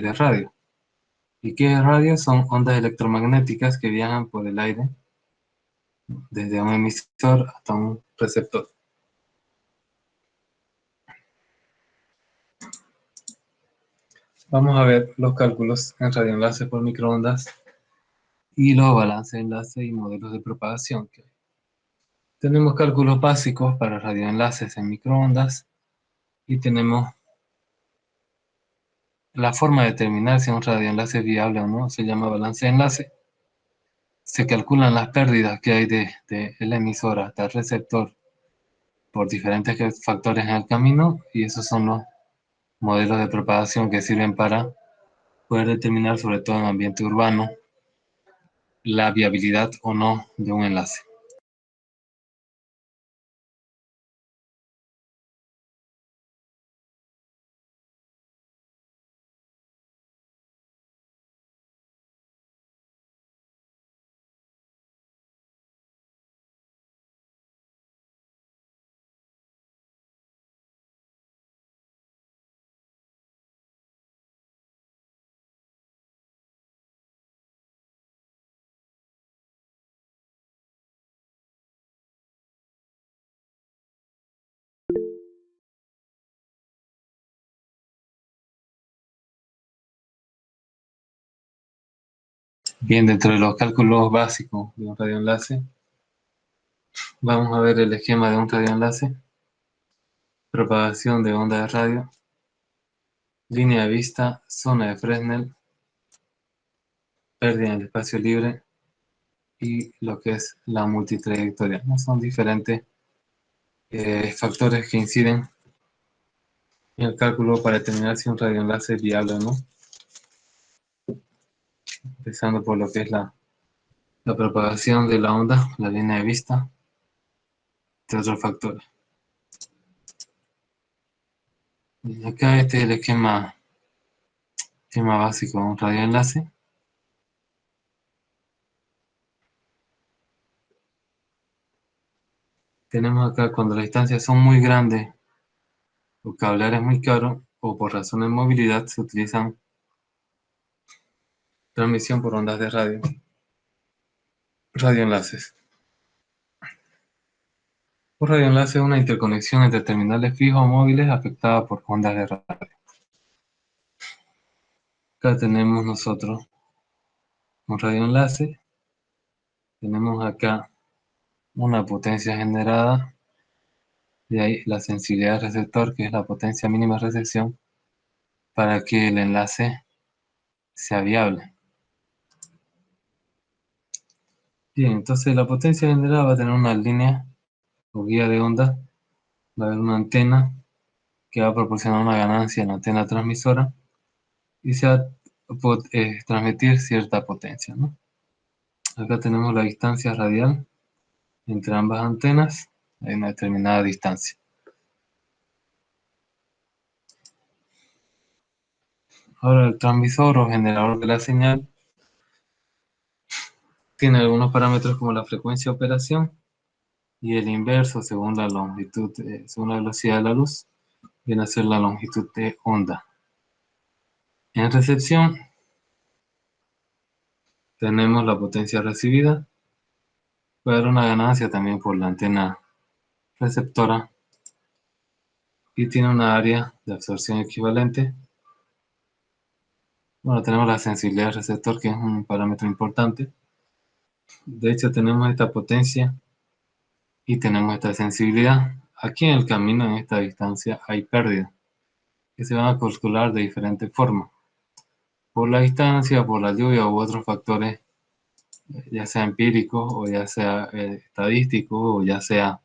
través de radio. ¿Y qué es radio? Son ondas electromagnéticas que viajan por el aire desde un emisor hasta un receptor. Vamos a ver los cálculos en radioenlaces por microondas y los balances de enlace y modelos de propagación que hay. Tenemos cálculos básicos para radioenlaces en microondas y tenemos la forma de determinar si un radioenlace es viable o no, se llama balance de enlace. Se calculan las pérdidas que hay de el emisor hasta el receptor por diferentes factores en el camino, y esos son los modelos de propagación que sirven para poder determinar, sobre todo en ambiente urbano, la viabilidad o no de un enlace. Bien, dentro de los cálculos básicos de un radioenlace, vamos a ver el esquema de un radioenlace: propagación de onda de radio, línea de vista, zona de Fresnel, pérdida en el espacio libre y lo que es la multitrayectoria. Son diferentes factores que inciden en el cálculo para determinar si un radioenlace es viable o no, empezando por lo que es la propagación de la onda, la línea de vista, entre otros factores. Y acá este es el esquema básico de un radioenlace. Tenemos acá cuando las distancias son muy grandes o cablear es muy caro o por razones de movilidad, se utilizan transmisión por ondas de radio, radioenlaces. Un radioenlace es una interconexión entre terminales fijos o móviles afectada por ondas de radio. Acá tenemos nosotros un radioenlace. Tenemos acá una potencia generada, de ahí la sensibilidad del receptor, que es la potencia mínima de recepción, para que el enlace sea viable. Bien, entonces la potencia generada va a tener una línea o guía de onda, va a haber una antena que va a proporcionar una ganancia en la antena transmisora y se va a transmitir cierta potencia, ¿no? Acá tenemos la distancia radial entre ambas antenas, hay una determinada distancia. Ahora el transmisor o generador de la señal tiene algunos parámetros como la frecuencia de operación y el inverso según la longitud, según la velocidad de la luz, viene a ser la longitud de onda. En recepción tenemos la potencia recibida, puede haber una ganancia también por la antena receptora y tiene una área de absorción equivalente. Bueno, tenemos la sensibilidad del receptor, que es un parámetro importante. De hecho, tenemos esta potencia y tenemos esta sensibilidad. Aquí en el camino, en esta distancia, hay pérdidas que se van a calcular de diferentes formas. Por la distancia, por la lluvia u otros factores, ya sea empíricos o ya sea estadísticos o ya sea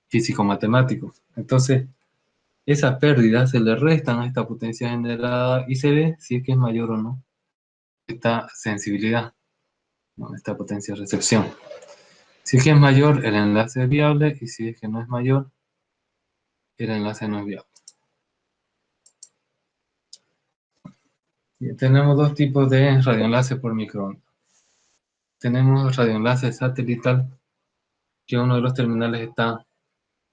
físico-matemáticos. Entonces, esas pérdidas se le restan a esta potencia generada y se ve si es que es mayor o no esta sensibilidad, ¿no? Esta potencia de recepción. Si es que es mayor, el enlace es viable, y si es que no es mayor, el enlace no es viable. Y tenemos dos tipos de radioenlace por microondas. Tenemos radioenlace satelital, que uno de los terminales está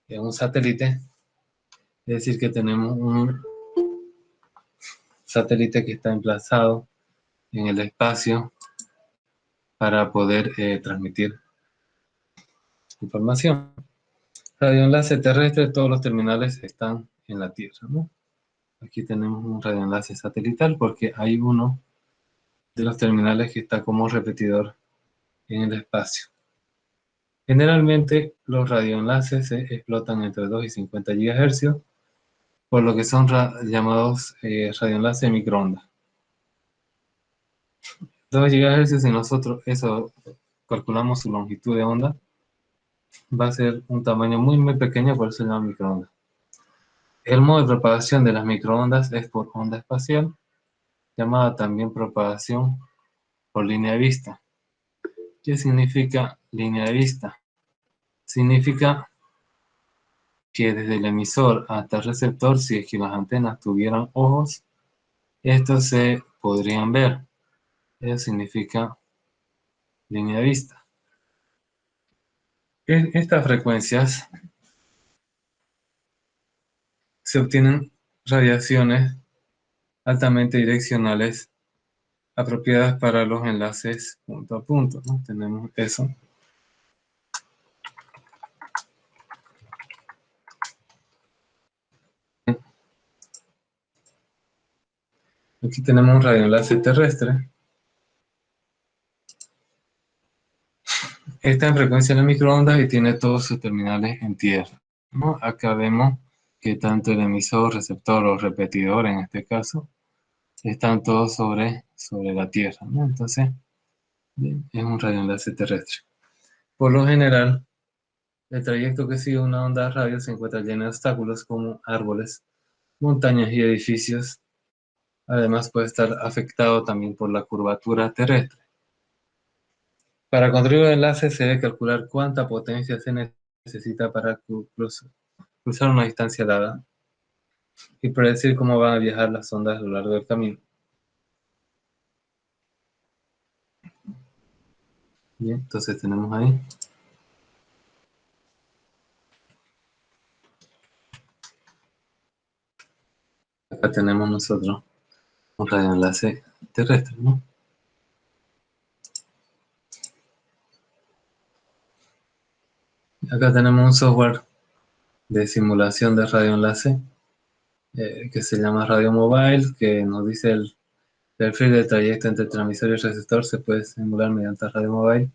en un satélite, es decir, que tenemos satélite que está emplazado en el espacio para poder transmitir información. Radioenlace terrestre, todos los terminales están en la Tierra, ¿no? Aquí tenemos un radioenlace satelital porque hay uno de los terminales que está como repetidor en el espacio. Generalmente los radioenlaces se explotan entre 2 y 50 GHz, por lo que son llamados radioenlaces de microondas. 2 GHz, si nosotros eso calculamos su longitud de onda, va a ser un tamaño muy muy pequeño, por eso se llama microondas. El modo de propagación de las microondas es por onda espacial, llamada también propagación por línea de vista. ¿Qué significa línea de vista? Significa que desde el emisor hasta el receptor, si es que las antenas tuvieran ojos, estos se podrían ver. Eso significa línea de vista. Estas frecuencias se obtienen radiaciones altamente direccionales apropiadas para los enlaces punto a punto, ¿no? Tenemos eso. Aquí tenemos un radioenlace terrestre. Está en frecuencia de microondas y tiene todos sus terminales en tierra, ¿no? Acá vemos que tanto el emisor, receptor o repetidor, en este caso, están todos sobre la Tierra, ¿no? Entonces, bien, es un radioenlace terrestre. Por lo general, el trayecto que sigue una onda radio se encuentra lleno de obstáculos como árboles, montañas y edificios. Además, puede estar afectado también por la curvatura terrestre. Para construir un enlace se debe calcular cuánta potencia se necesita para cruzar una distancia dada y predecir cómo van a viajar las ondas a lo largo del camino. Bien, entonces tenemos ahí. Acá tenemos nosotros un radioenlace terrestre, ¿no? Acá tenemos un software de simulación de radioenlace que se llama Radio Mobile, que nos dice el perfil de trayecto entre transmisor y receptor. Se puede simular mediante Radio Mobile,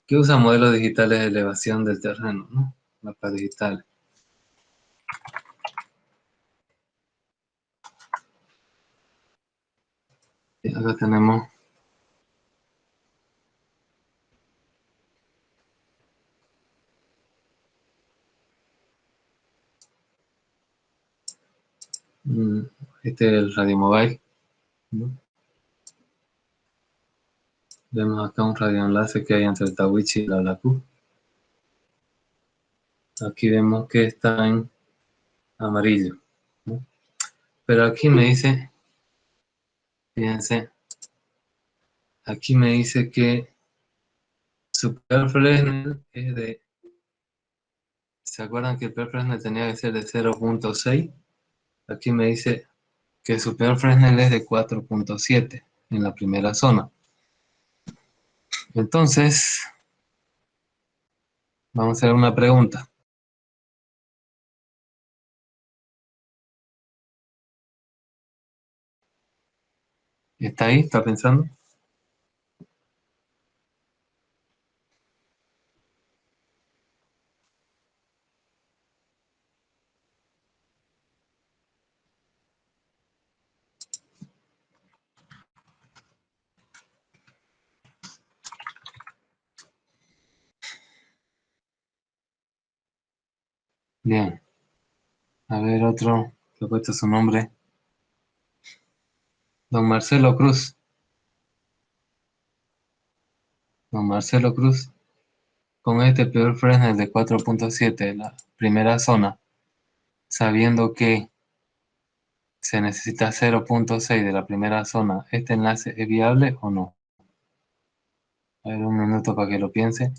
que usa modelos digitales de elevación del terreno, ¿no? Mapas digitales. Y acá tenemos mm, este es el Radio Mobile, ¿no? Vemos acá un radioenlace que hay entre el Tawichi y la Laku. Aquí vemos que está en amarillo, ¿no? Pero aquí me dice, fíjense, aquí me dice que su peor Fresnel es de, ¿se acuerdan que el peor Fresnel tenía que ser de 0.6? Aquí me dice que su peor Fresnel es de 4.7 en la primera zona. Entonces, vamos a hacer una pregunta. ¿Está ahí? ¿Está pensando? Bien. A ver, otro que ha puesto su nombre. Don Marcelo Cruz. Don Marcelo Cruz. Con este peor Fresnel de 4.7 en la primera zona, sabiendo que se necesita 0.6 de la primera zona, ¿este enlace es viable o no? A ver, un minuto para que lo piense.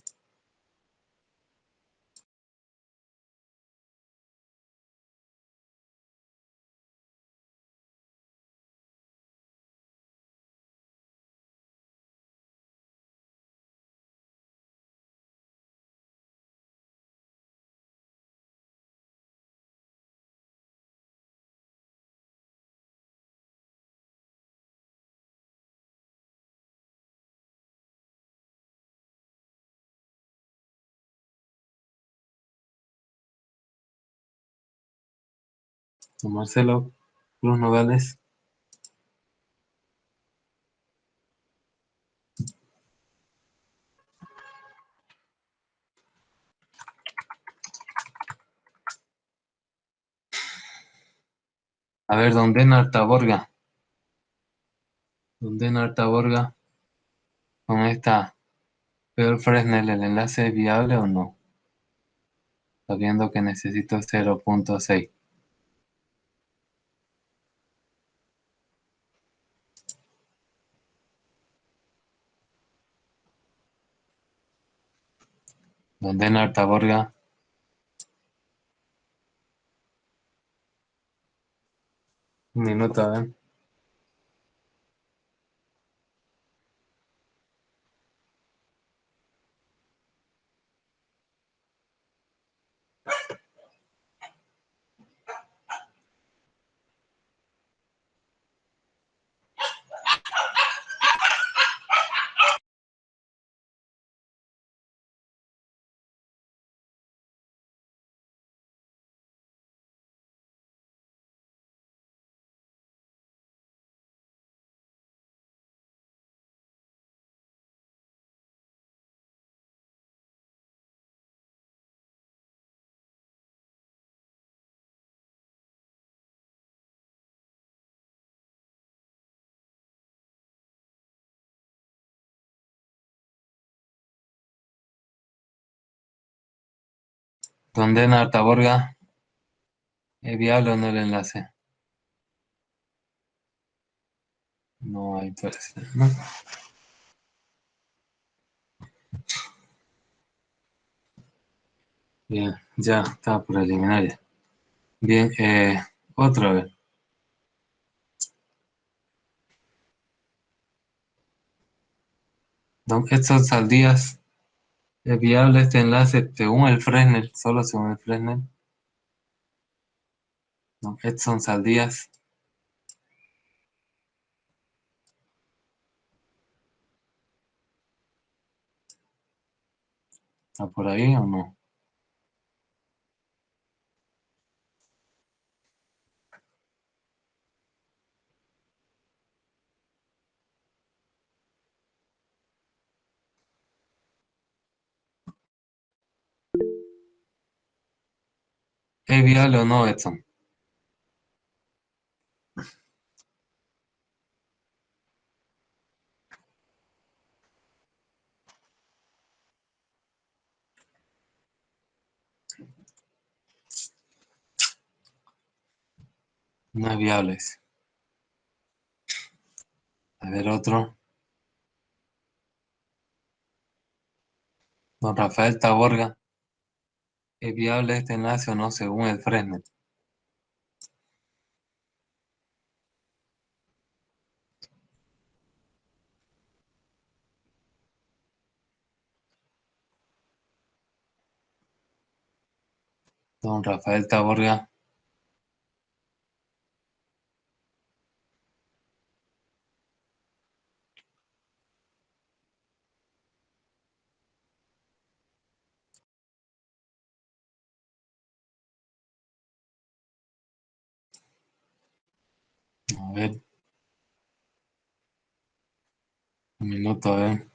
Don Marcelo Cruz Nogales. A ver, don Denar Taborga. Don Denar Taborga, con esta peor Fresnel, ¿el enlace es viable o no? Sabiendo que necesito 0.6. Don Denar Taborga, un minuto, a ver. Don Denar Taborga, ¿es viable o no el enlace? No hay pues, ¿no? Bien, ya está por eliminar ya. Bien, otra vez. Don Edson Saldías, ¿es viable este enlace según el Fresnel? Solo según el Fresnel. Don Edson Saldías, ¿está por ahí o no? ¿Es viable o no, Edson? No es viable ese. A ver, otro. Don Rafael Taborga, ¿es viable este enlace o no según el Fresnel? Don Rafael Taborga, a ver, un minuto, a ver.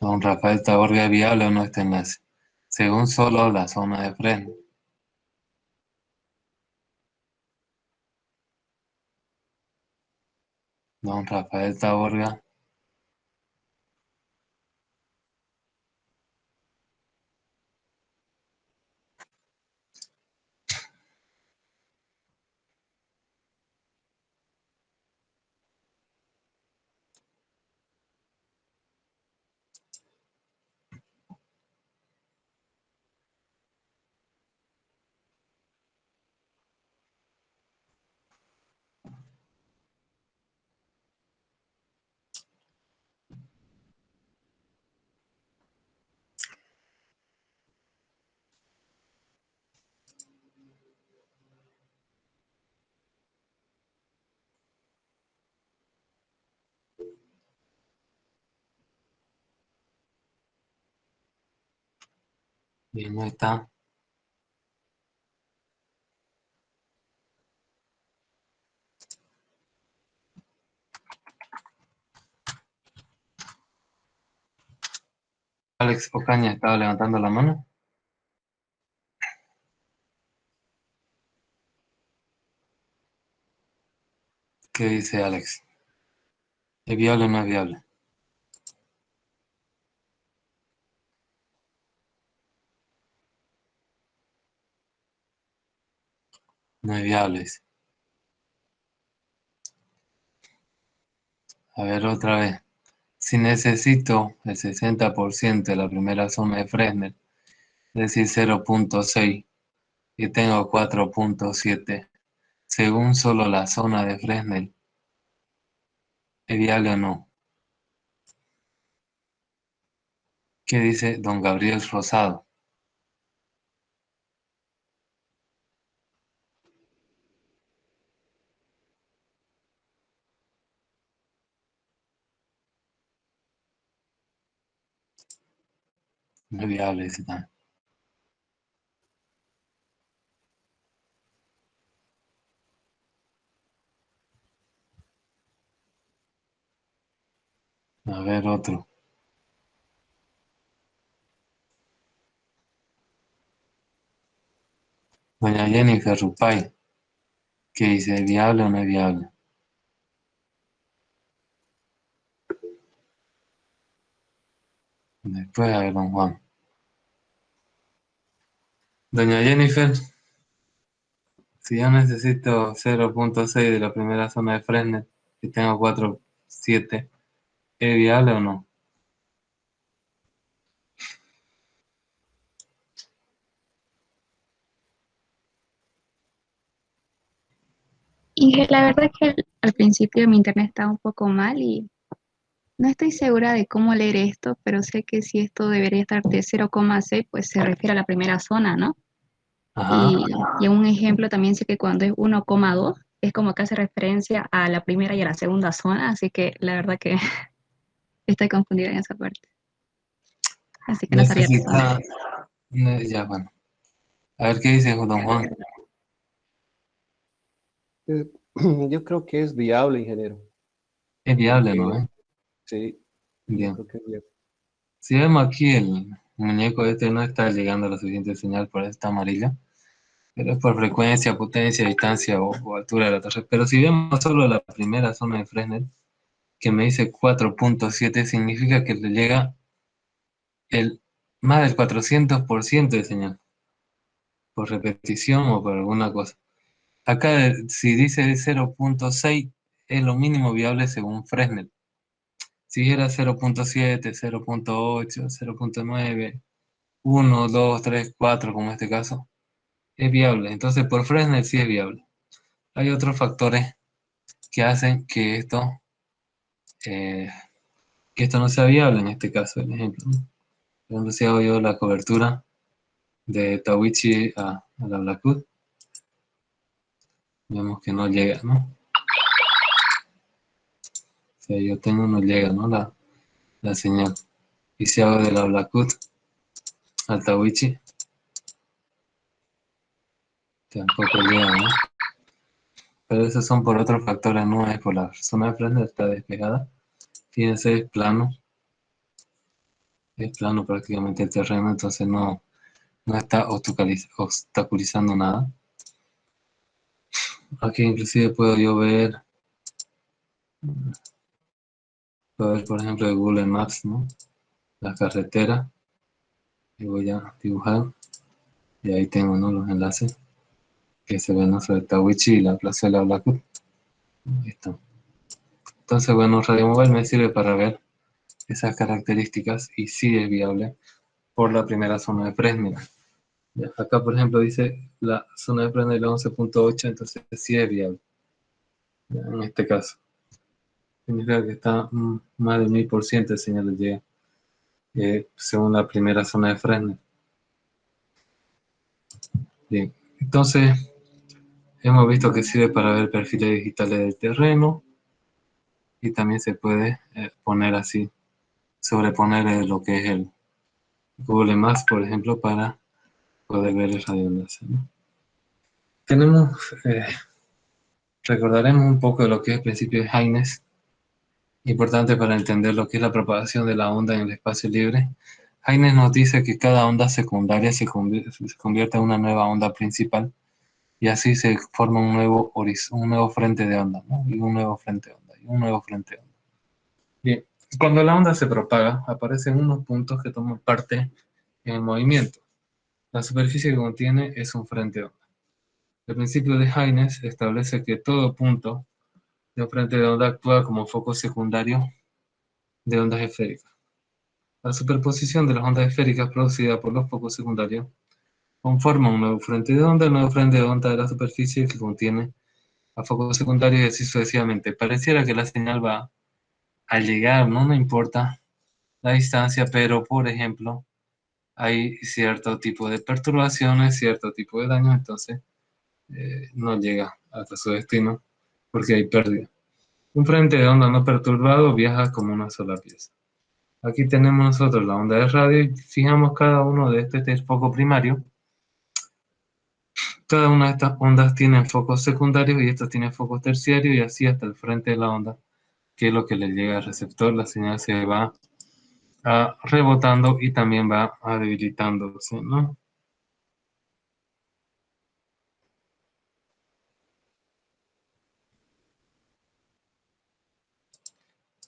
Don Rafael Taborga, ¿es viable o no este enlace? Según solo la zona de Fresnel. Don Rafael Taborga, bien, no está. Alex Ocaña estaba levantando la mano. ¿Qué dice Alex? ¿Es viable o no es viable? No es viable, dice. A ver, otra vez. Si necesito el 60% de la primera zona de Fresnel, es decir, 0.6, y tengo 4.7, según solo la zona de Fresnel, ¿es viable o no? ¿Qué dice don Gabriel Rosado? No es viable, dice también. A ver, otro. Doña Jennifer Rupay, ¿qué dice? ¿Es viable o no es viable? Después, a ver, don Juan. Doña Jennifer, si yo necesito 0.6 de la primera zona de Fresnel y tengo 4.7, ¿es viable o no? Y la verdad que al principio mi internet estaba un poco mal y no estoy segura de cómo leer esto, pero sé que si esto debería estar de 0,6, pues se refiere a la primera zona, ¿no? Ajá. Y un ejemplo también sé que cuando es 1,2 es como que hace referencia a la primera y a la segunda zona, así que la verdad que estoy confundida en esa parte. Así que no sabría responder. Necesita, ya, bueno. A ver qué dice don Juan. Eh, Yo creo que es viable, ingeniero, Es viable, ¿no? porque sí, yo Bien. creo que es viable. Si vemos aquí el muñeco este no está llegando a la suficiente señal por esta amarilla, pero es por frecuencia, potencia, distancia o altura de la torre. Pero si vemos solo la primera zona de Fresnel, que me dice 4.7, significa que le llega el más del 400% de señal, por repetición o por alguna cosa. Acá, si dice 0.6, es lo mínimo viable según Fresnel. Si era 0.7, 0.8, 0.9, 1, 2, 3, 4, como en este caso, es viable. Entonces, por Fresnel sí es viable. Hay otros factores que hacen eh, que esto no sea viable en este caso, el ejemplo, ¿no? Por ejemplo, si hago yo la cobertura de Tawichi a la Blackwood, vemos que no llega, ¿no? O sea, yo tengo, no llega, ¿no? La señal. Y si hago de la Blackwood al Tawichi, tampoco llega, ¿no? Pero esos son por otros factores, no es por la zona de Fresnel está despejada. Fíjense, es plano prácticamente el terreno, entonces no está obstaculizando nada. Aquí inclusive puedo ver por ejemplo de Google Maps, ¿no? La carretera, y voy a dibujar, y ahí tengo, ¿no? Los enlaces que se ven, ¿no? Sobre Tawichi y la plazuela Blackwood. Ahí está. Entonces, bueno, Radio Mobile me sirve para ver esas características y sí es viable por la primera zona de Fresnel. Ya, acá, por ejemplo, dice la zona de Fresnel 11.8, entonces sí es viable, ya, en este caso. Significa que está más del 1000% de señales llega, según la primera zona de Fresnel. Bien, entonces hemos visto que sirve para ver perfiles digitales del terreno y también se puede poner así, sobreponer lo que es el Google Maps, por ejemplo, para poder ver el radioenlace, ¿no? Tenemos, recordaremos un poco de lo que es el principio de Haynes, importante para entender lo que es la propagación de la onda en el espacio libre. Haynes nos dice que cada onda secundaria se convierte en una nueva onda principal y así se forma un nuevo frente de onda, ¿no? Y un nuevo frente de onda, y un nuevo frente de onda. Bien, cuando la onda se propaga, aparecen unos puntos que toman parte en el movimiento. La superficie que contiene es un frente de onda. El principio de Haynes establece que todo punto de un frente de onda actúa como foco secundario de ondas esféricas. La superposición de las ondas esféricas producida por los focos secundarios conforma un nuevo frente de onda, el nuevo frente de onda de la superficie que contiene a focos secundarios y así sucesivamente. Pareciera que la señal va a llegar, ¿no? No importa la distancia, pero por ejemplo, hay cierto tipo de perturbaciones, cierto tipo de daño, entonces no llega hasta su destino porque hay pérdida. Un frente de onda no perturbado viaja como una sola pieza. Aquí tenemos nosotros la onda de radio y fijamos cada uno de este foco primario. Cada una de estas ondas tiene focos secundarios y estos tienen focos terciarios y así hasta el frente de la onda, que es lo que le llega al receptor. La señal se va rebotando y también va debilitándose, ¿no?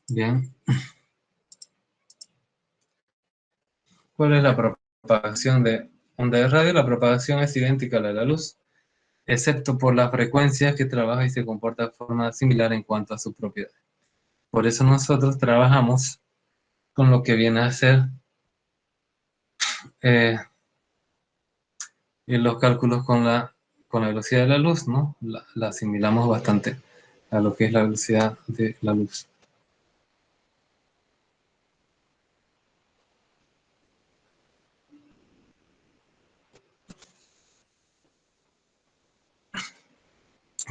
Bien. ¿Cuál es la propagación de onda de radio? La propagación es idéntica a la de la luz, excepto por la frecuencia que trabaja y se comporta de forma similar en cuanto a sus propiedades. Por eso nosotros trabajamos con lo que viene a ser eh, los cálculos con la velocidad de la luz, ¿no? La asimilamos bastante a lo que es la velocidad de la luz.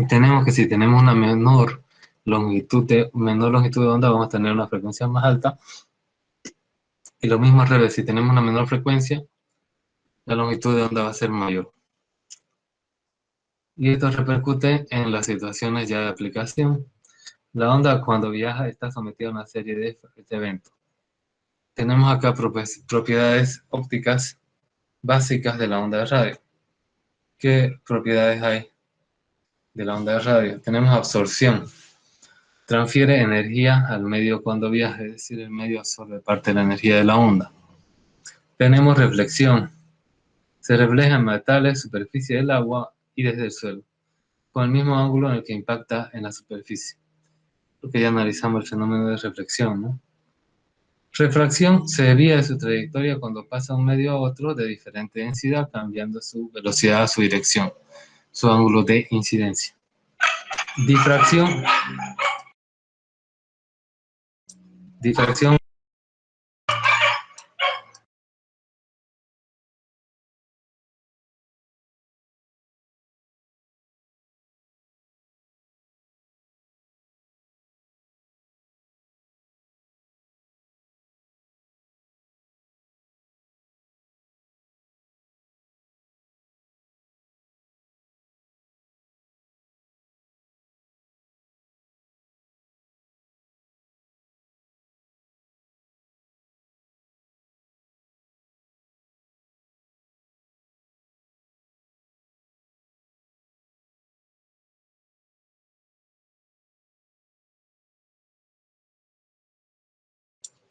Tenemos que si tenemos una menor longitud de onda, vamos a tener una frecuencia más alta. Y lo mismo al revés, si tenemos una menor frecuencia, la longitud de onda va a ser mayor. Y esto repercute en las situaciones ya de aplicación. La onda cuando viaja está sometida a una serie de eventos. Tenemos acá propiedades ópticas básicas de la onda de radio. ¿Qué propiedades hay de la onda de radio? Tenemos absorción. Transfiere energía al medio cuando viaja, es decir, el medio absorbe parte de la energía de la onda. Tenemos reflexión. Se refleja en metales, superficie del agua y desde el suelo, con el mismo ángulo en el que impacta en la superficie. Porque ya analizamos el fenómeno de reflexión, ¿no? Refracción se desvía de su trayectoria cuando pasa de un medio a otro de diferente densidad, cambiando su velocidad, su dirección, su ángulo de incidencia. Difracción. Difracción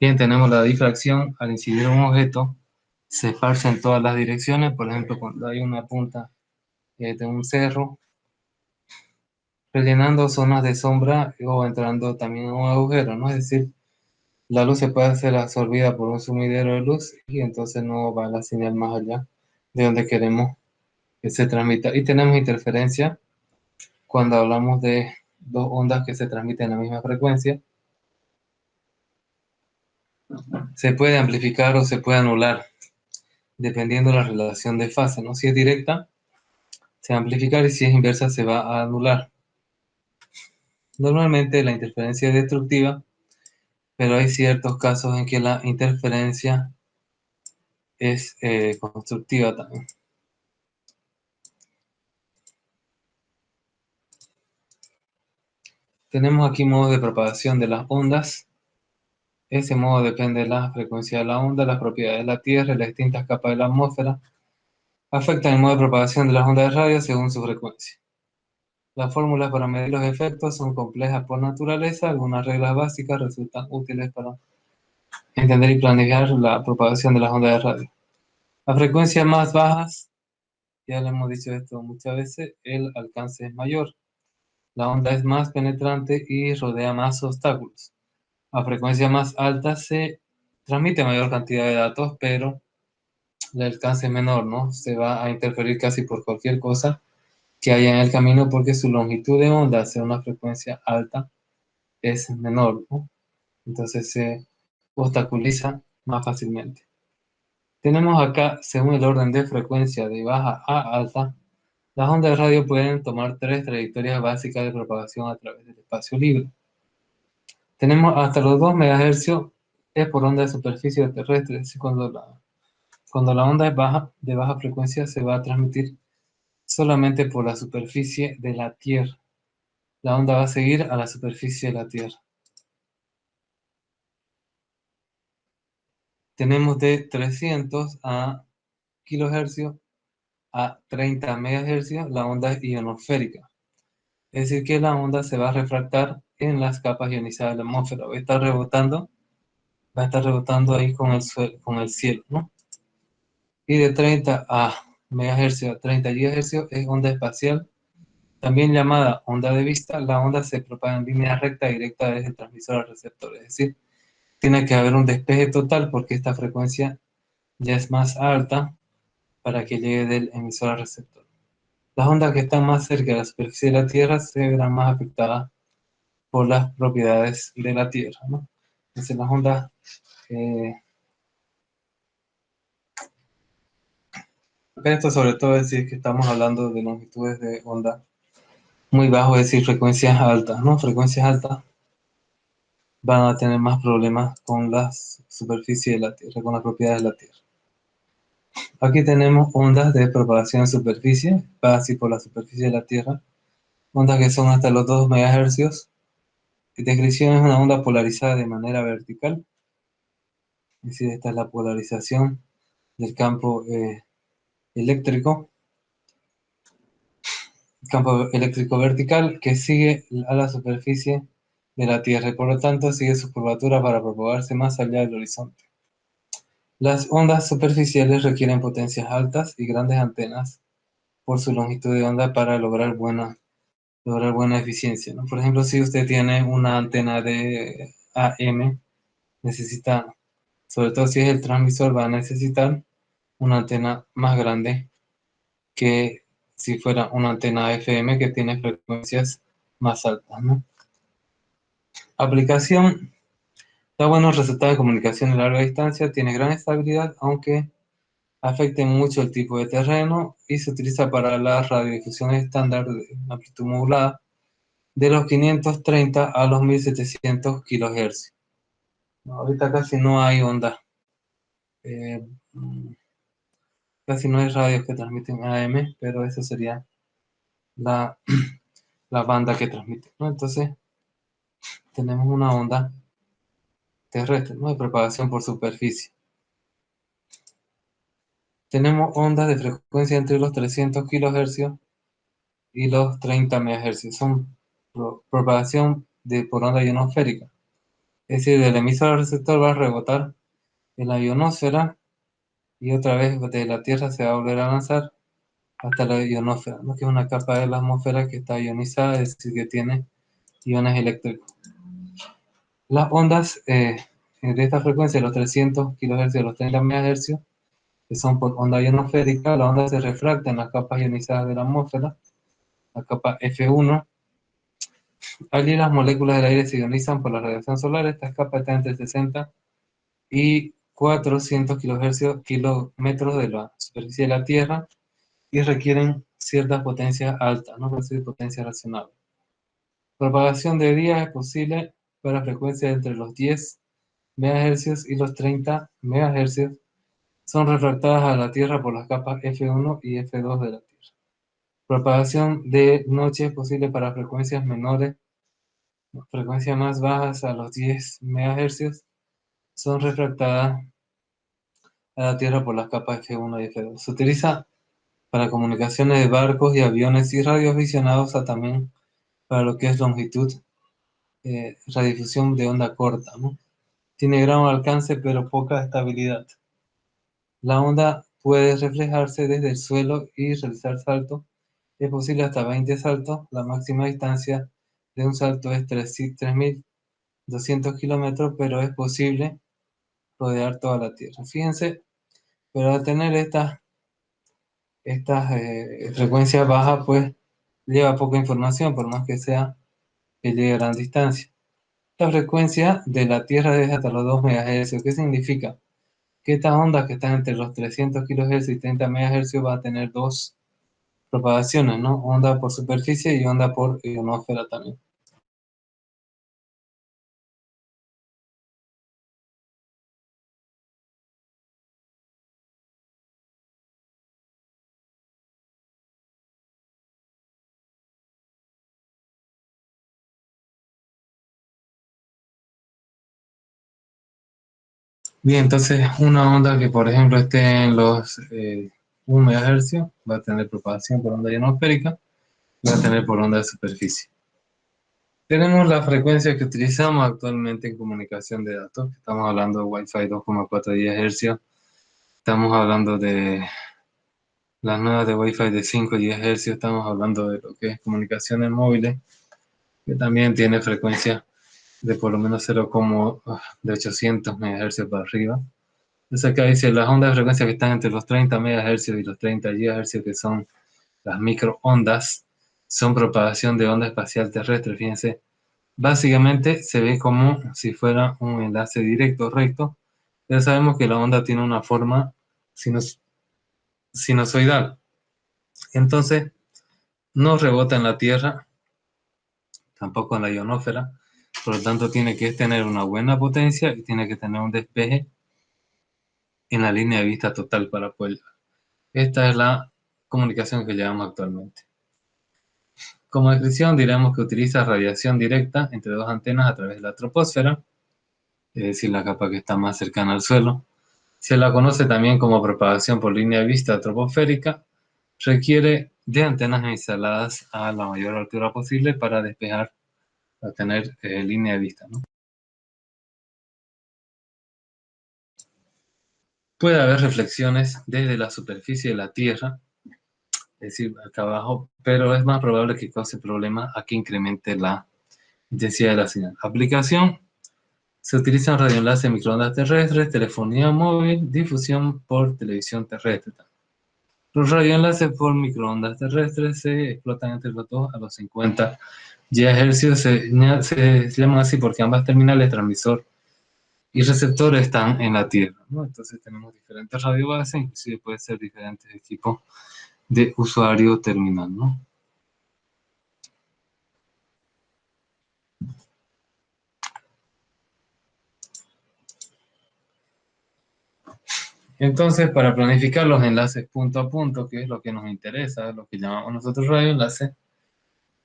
Bien, tenemos la difracción. Al incidir un objeto, se esparce en todas las direcciones. Por ejemplo, cuando hay una punta de un cerro, rellenando zonas de sombra o entrando también en un agujero, ¿no? Es decir, la luz se puede ser absorbida por un sumidero de luz y entonces no va la señal más allá de donde queremos que se transmita. Y tenemos interferencia cuando hablamos de dos ondas que se transmiten a la misma frecuencia. Se puede amplificar o se puede anular, dependiendo de la relación de fase, ¿no? Si es directa, se va a amplificar y si es inversa, se va a anular. Normalmente la interferencia es destructiva, pero hay ciertos casos en que la interferencia es constructiva también. Tenemos aquí modos de propagación de las ondas. Ese modo depende de la frecuencia de la onda, las propiedades de la Tierra y las distintas capas de la atmósfera. Afectan el modo de propagación de las ondas de radio según su frecuencia. Las fórmulas para medir los efectos son complejas por naturaleza. Algunas reglas básicas resultan útiles para entender y planificar la propagación de las ondas de radio. A frecuencias más bajas, ya le hemos dicho esto muchas veces, el alcance es mayor. La onda es más penetrante y rodea más obstáculos. A frecuencias más altas se transmite mayor cantidad de datos, pero el alcance es menor, ¿no? Se va a interferir casi por cualquier cosa que haya en el camino porque su longitud de onda hacia una frecuencia alta es menor, ¿no? Entonces se obstaculiza más fácilmente. Tenemos acá, según el orden de frecuencia de baja a alta, las ondas de radio pueden tomar tres trayectorias básicas de propagación a través del espacio libre. Tenemos hasta los 2 MHz es por onda de superficie terrestre, es decir, cuando la onda es baja, de baja frecuencia se va a transmitir solamente por la superficie de la Tierra. La onda va a seguir a la superficie de la Tierra. Tenemos de 300 a kHz a 30 MHz la onda ionosférica. Es decir, que la onda se va a refractar en las capas ionizadas de la atmósfera. Va a estar rebotando ahí con el cielo, ¿no? Y de 30 a MHz a 30 GHz es onda espacial, también llamada onda de vista. La onda se propaga en línea recta y directa desde el transmisor al receptor. Es decir, tiene que haber un despeje total porque esta frecuencia ya es más alta para que llegue del emisor al receptor. Las ondas que están más cerca de la superficie de la Tierra se verán más afectadas por las propiedades de la Tierra, ¿no? Entonces las ondas, esto sobre todo es decir que estamos hablando de longitudes de onda muy bajo, es decir, frecuencias altas, ¿no? Frecuencias altas van a tener más problemas con la superficie de la Tierra, con las propiedades de la Tierra. Aquí tenemos ondas de propagación en superficie, así por la superficie de la Tierra, ondas que son hasta los 2 MHz. La descripción es una onda polarizada de manera vertical, es decir, esta es la polarización del campo eléctrico, campo eléctrico vertical que sigue a la superficie de la Tierra y por lo tanto sigue su curvatura para propagarse más allá del horizonte. Las ondas superficiales requieren potencias altas y grandes antenas por su longitud de onda para lograr buena eficiencia, ¿no? Por ejemplo, si usted tiene una antena de AM, necesita, sobre todo si es el transmisor, va a necesitar una antena más grande que si fuera una antena FM que tiene frecuencias más altas, ¿no? Aplicación: da buenos resultados de comunicación a larga distancia, tiene gran estabilidad, aunque afecte mucho el tipo de terreno, y se utiliza para la radiodifusión estándar de amplitud modulada de los 530 a los 1700 kHz. Ahorita casi no hay onda, eh, casi no hay radios que transmiten AM, pero esa sería la, la banda que transmite, ¿no? Entonces tenemos una onda terrestre, ¿no? De propagación por superficie. Tenemos ondas de frecuencia entre los 300 kHz y los 30 MHz. Son propagación por onda ionosférica. Es decir, del emisor al receptor va a rebotar en la ionosfera y otra vez de la Tierra se va a volver a lanzar hasta la ionosfera, ¿no? Que es una capa de la atmósfera que está ionizada, es decir, que tiene iones eléctricos. Las ondas de esta frecuencia, los 300 kHz y los 30 MHz, que son por onda ionosférica, la onda se refracta en las capas ionizadas de la atmósfera, la capa F1. Allí las moléculas del aire se ionizan por la radiación solar. Estas capas están entre 60 y 400 kilómetros de la superficie de la Tierra y requieren ciertas potencias altas, no puede ser potencia racional. Propagación de día es posible para frecuencias entre los 10 MHz y los 30 MHz. Son refractadas a la Tierra por las capas F1 y F2 de la Tierra. Propagación de noche es posible para frecuencias menores, frecuencias más bajas a los 10 MHz. son refractadas a la Tierra por las capas F1 y F2. Se utiliza para comunicaciones de barcos y aviones y radioaficionados también para lo que es longitud, radiodifusión de onda corta, ¿no? Tiene gran alcance pero poca estabilidad. La onda puede reflejarse desde el suelo y realizar saltos. Es posible hasta 20 saltos. La máxima distancia de un salto es 3.200 kilómetros, pero es posible rodear toda la Tierra. Fíjense, pero al tener estas frecuencias bajas, pues lleva poca información, por más que sea que llegue a gran distancia. La frecuencia de la Tierra es hasta los 2 MHz. ¿Qué significa? Que estas ondas que están entre los 300 kHz y 30 MHz va a tener dos propagaciones, ¿no? Onda por superficie y onda por ionosfera también. Bien, entonces una onda que por ejemplo esté en los 1 MHz va a tener propagación por onda ionosférica y va a tener por onda de superficie. Tenemos la frecuencia que utilizamos actualmente en comunicación de datos. Estamos hablando de Wi-Fi 2,4 GHz. Estamos hablando de las nuevas de Wi-Fi de 5 GHz. Estamos hablando de lo que es comunicaciones móviles, que también tiene frecuencia de por lo menos 0,800 MHz para arriba. Entonces acá dice las ondas de frecuencia que están entre los 30 MHz y los 30 GHz, que son las microondas, son propagación de onda espacial terrestre. Fíjense, básicamente se ve como si fuera un enlace directo, recto. Ya sabemos que la onda tiene una forma sinusoidal. Entonces, no rebota en la Tierra, tampoco en la ionosfera. Por lo tanto, tiene que tener una buena potencia y tiene que tener un despeje en la línea de vista total para poder. Esta es la comunicación que llevamos actualmente. Como descripción, diremos que utiliza radiación directa entre dos antenas a través de la troposfera, es decir, la capa que está más cercana al suelo. Se la conoce también como propagación por línea de vista troposférica. Requiere de antenas instaladas a la mayor altura posible para despejar, para tener línea de vista, ¿no? Puede haber reflexiones desde la superficie de la Tierra, es decir, acá abajo, pero es más probable que cause problemas a que incremente la intensidad de la señal. Aplicación: se utilizan radioenlaces, microondas terrestres, telefonía móvil, difusión por televisión terrestre. Los radioenlaces por microondas terrestres se explotan entre los 2 a los 50 GHz. Se llaman así porque ambas terminales, transmisor y receptor, están en la Tierra, ¿no? Entonces tenemos diferentes radiobases, inclusive puede ser diferentes equipos de usuario terminal, ¿no? Entonces, para planificar los enlaces punto a punto, que es lo que nos interesa, lo que llamamos nosotros radioenlace,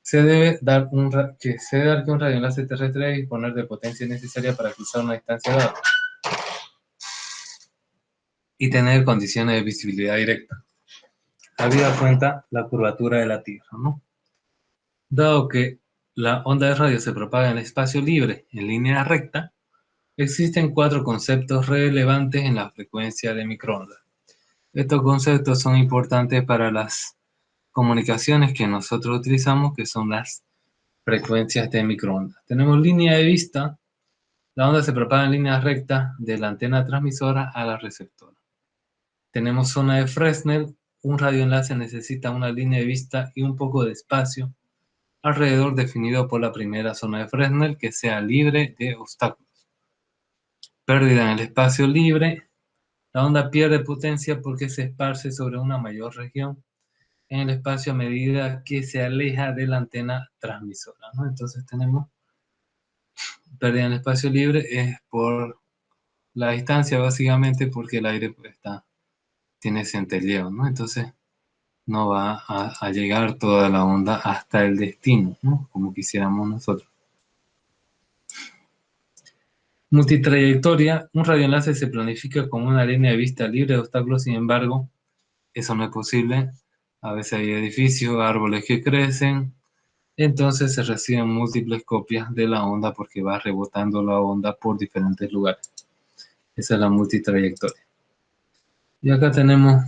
se debe dar que un radioenlace terrestre debe disponer de potencia necesaria para cruzar una distancia dada y tener condiciones de visibilidad directa, habida cuenta la curvatura de la Tierra, ¿no? Dado que la onda de radio se propaga en espacio libre en línea recta, existen 4 conceptos relevantes en la frecuencia de microondas. Estos conceptos son importantes para las comunicaciones que nosotros utilizamos, que son las frecuencias de microondas. Tenemos línea de vista. La onda se propaga en línea recta de la antena transmisora a la receptora. Tenemos zona de Fresnel. Un radioenlace necesita una línea de vista y un poco de espacio alrededor, definido por la primera zona de Fresnel, que sea libre de obstáculos. Pérdida en el espacio libre. La onda pierde potencia porque se esparce sobre una mayor región en el espacio a medida que se aleja de la antena transmisora, ¿no? Entonces tenemos pérdida en el espacio libre, es por la distancia, básicamente, porque el aire pues, tiene centelleo, ¿no? Entonces no va a llegar toda la onda hasta el destino, ¿no? Como quisiéramos nosotros. Multitrayectoria, un radioenlace se planifica como una línea de vista libre de obstáculos, sin embargo, eso no es posible. A veces hay edificios, árboles que crecen, entonces se reciben múltiples copias de la onda porque va rebotando la onda por diferentes lugares. Esa es la multitrayectoria. Y acá tenemos,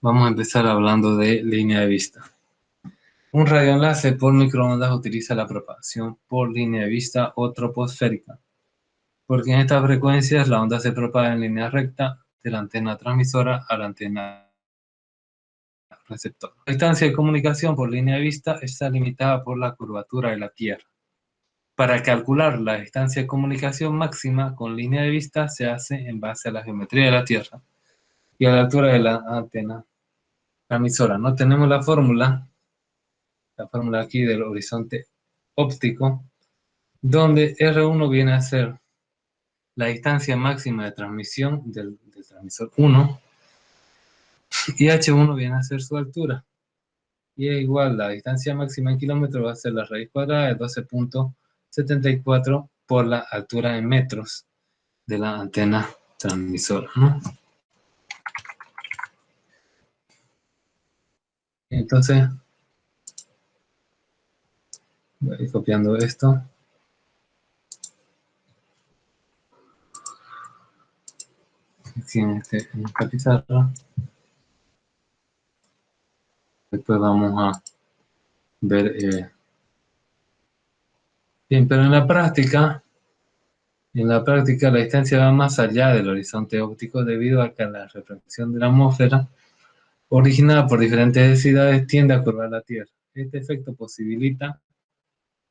vamos a empezar hablando de línea de vista. Un radioenlace por microondas utiliza la propagación por línea de vista o troposférica, porque en estas frecuencias la onda se propaga en línea recta de la antena transmisora a la antena receptora. La distancia de comunicación por línea de vista está limitada por la curvatura de la Tierra. Para calcular la distancia de comunicación máxima con línea de vista se hace en base a la geometría de la Tierra y a la altura de la antena transmisora. No tenemos la fórmula aquí del horizonte óptico, donde R1 viene a ser la distancia máxima de transmisión del transmisor 1 y H1 viene a ser su altura. Y es igual, la distancia máxima en kilómetros va a ser la raíz cuadrada de 12.74 por la altura en metros de la antena transmisora, ¿no? Entonces, voy a ir copiando esto. Aquí en esta pizarra. Después vamos a ver. Bien, pero en la práctica la distancia va más allá del horizonte óptico debido a que la refracción de la atmósfera, originada por diferentes densidades, tiende a curvar la Tierra. Este efecto posibilita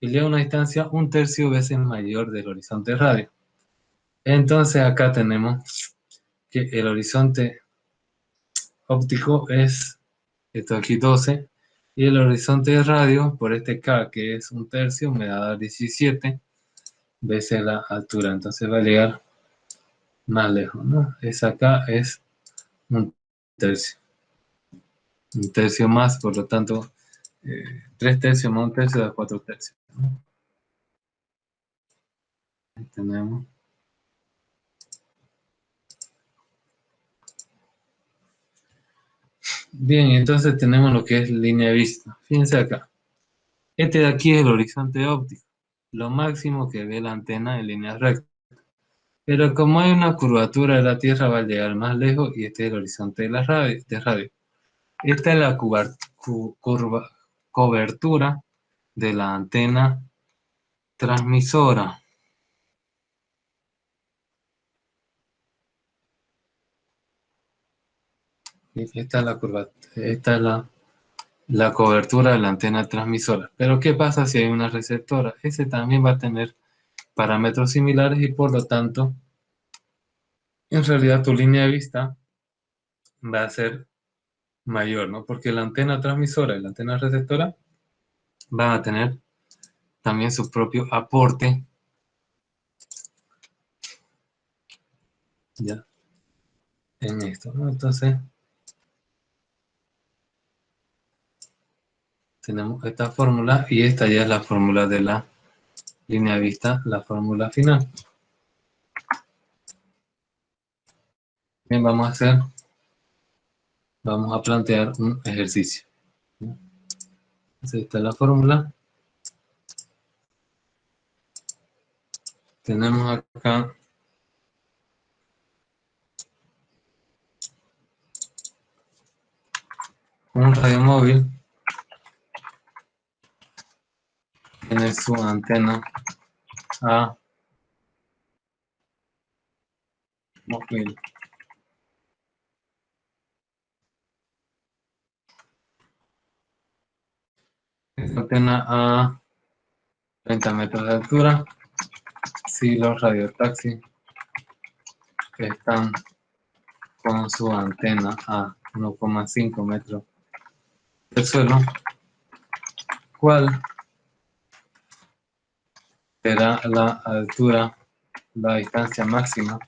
que llegue a una distancia 1/3 veces mayor del horizonte radio. Entonces acá tenemos que el horizonte óptico es esto aquí 12 y el horizonte de radio por este K que es 1/3 me va a dar 17 veces la altura, entonces va a llegar más lejos, ¿no? Esa acá es 1/3, un tercio más, por lo tanto 3/3 más 1/3 da 4/3, ¿no? Ahí tenemos. Bien, entonces tenemos lo que es línea de vista. Fíjense acá. Este de aquí es el horizonte óptico, lo máximo que ve la antena en línea recta. Pero como hay una curvatura de la Tierra, va a llegar más lejos y este es el horizonte de la radio. Esta es la cobertura de la antena transmisora. Esta es la cobertura de la antena transmisora. Pero ¿qué pasa si hay una receptora? Ese también va a tener parámetros similares y por lo tanto, en realidad tu línea de vista va a ser mayor, ¿no? Porque la antena transmisora y la antena receptora van a tener también su propio aporte, ya, en esto, ¿no? Entonces, tenemos esta fórmula y esta ya es la fórmula de la línea de vista, la fórmula final. Bien, vamos a plantear un ejercicio, ¿no? Entonces, esta es la fórmula. Tenemos acá un radiomóvil, tiene su antena A móvil. Esta antena a 30 metros de altura. Si los radiotaxis que están con su antena a 1,5 metros del suelo, ¿cuál será la altura, la distancia máxima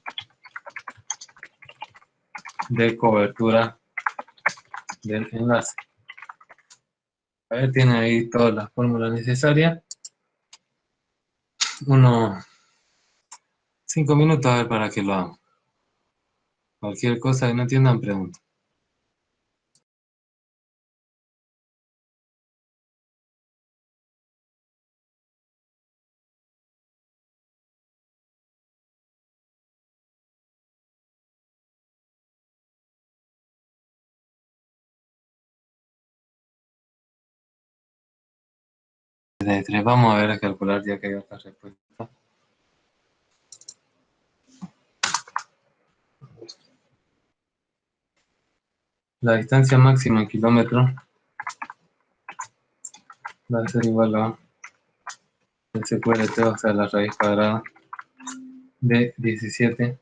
de cobertura del enlace? A ver, tiene ahí todas las fórmulas necesarias. Uno 5 minutos a ver para que lo hagan. Cualquier cosa que no entiendan, pregunten. Desde 3 vamos a ver a calcular ya que hay otra respuesta. La distancia máxima en kilómetros va a ser igual a el SQLT, o sea, la raíz cuadrada de 17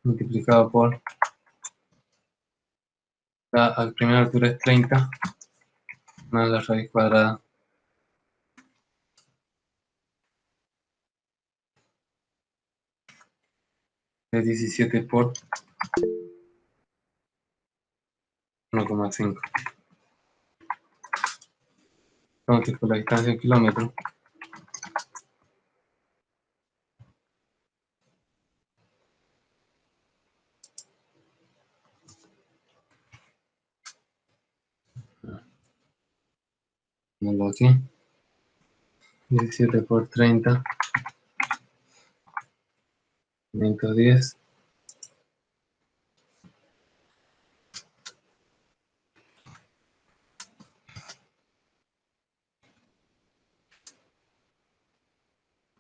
multiplicado por la primera altura es 30 más la raíz cuadrada de 17 por 1,5. Entonces, por la distancia en kilómetros, pongo aquí, 17 por 30, 510.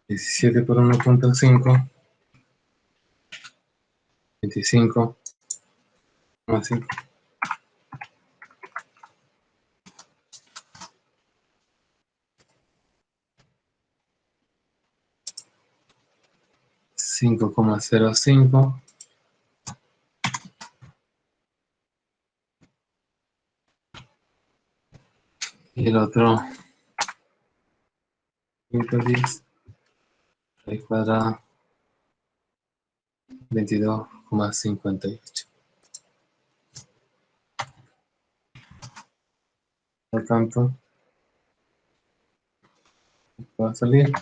Diecisiete por 1,5, 25,5. 5,05 y el otro 510 raíz cuadrada 22,58. Por tanto, va a salir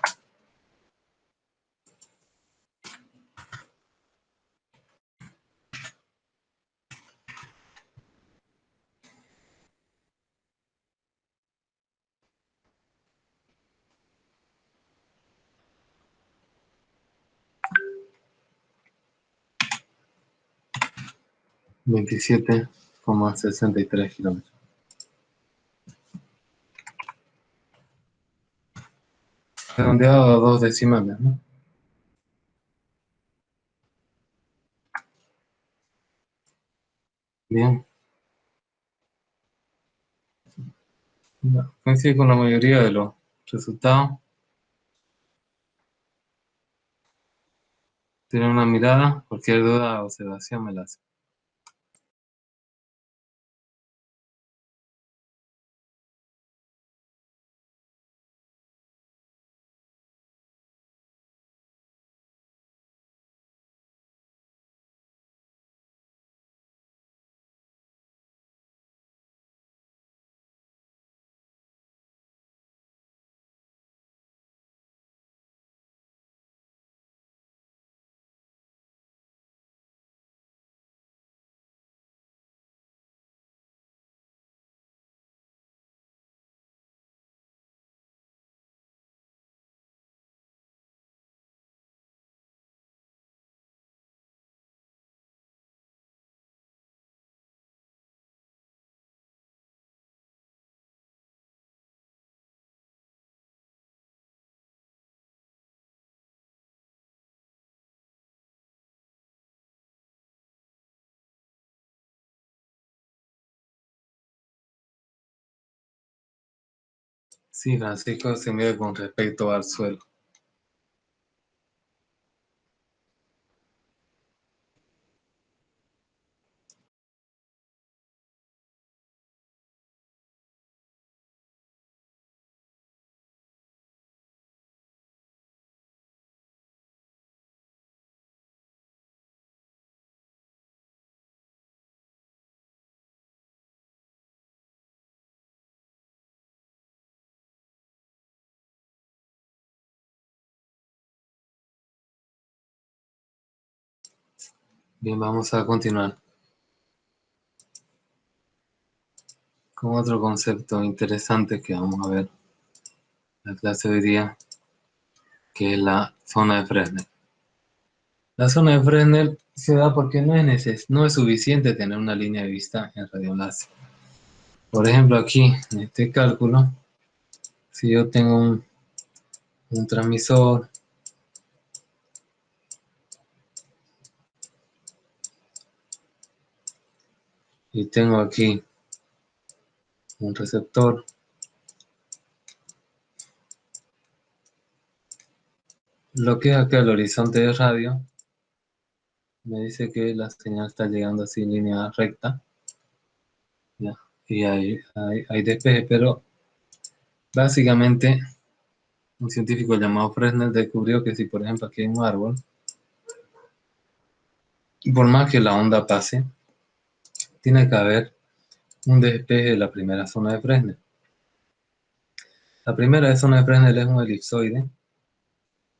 27,63 kilómetros. Redondeado a 2 decimales, ¿no? Bien. Coincide con la mayoría de los resultados. Tienen una mirada, cualquier duda o observación me la hace. Sí, Francisco se mide con respecto al suelo. Bien, vamos a continuar con otro concepto interesante que vamos a ver en la clase de hoy día, que es la zona de Fresnel. La zona de Fresnel se da porque no es suficiente tener una línea de vista en radioenlace. Por ejemplo, aquí en este cálculo, si yo tengo un transmisor y tengo aquí un receptor, lo que es acá el horizonte de radio me dice que la señal está llegando así en línea recta, ¿ya? Y hay despeje, pero básicamente un científico llamado Fresnel descubrió que si por ejemplo aquí hay un árbol, y por más que la onda pase, tiene que haber un despeje de la primera zona de Fresnel. La primera zona de Fresnel es un elipsoide,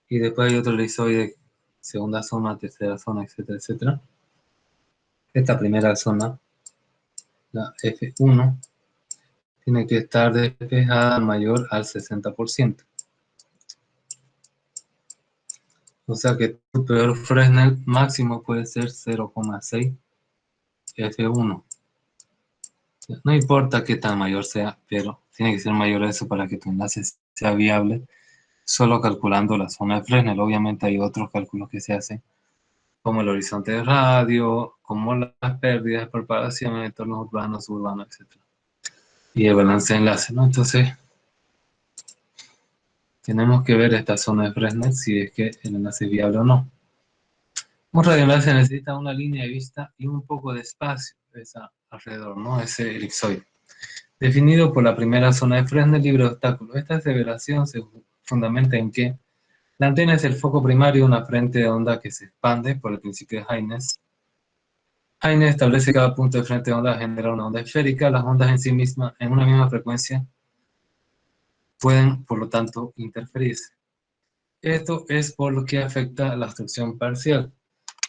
y después hay otro elipsoide, segunda zona, tercera zona, etcétera, etcétera. Esta primera zona, la F1, tiene que estar despejada mayor al 60%. O sea que tu peor Fresnel máximo puede ser 0,6 F1. No importa qué tan mayor sea, pero tiene que ser mayor a eso para que tu enlace sea viable, solo calculando la zona de Fresnel. Obviamente hay otros cálculos que se hacen, como el horizonte de radio, como las pérdidas de propagación en entornos urbanos, suburbanos, etc. Y el balance de enlace, ¿no? Entonces, tenemos que ver esta zona de Fresnel si es que el enlace es viable o no. Un radioenlace necesita una línea de vista y un poco de espacio alrededor, ¿no? Ese elipsoide, definido por la primera zona de Fresnel libre de obstáculos. Esta aseveración se fundamenta en que la antena es el foco primario de una frente de onda que se expande por el principio de Haynes. Haynes establece que cada punto de frente de onda genera una onda esférica. Las ondas en sí mismas, en una misma frecuencia, pueden, por lo tanto, interferirse. Esto es por lo que afecta la obstrucción parcial.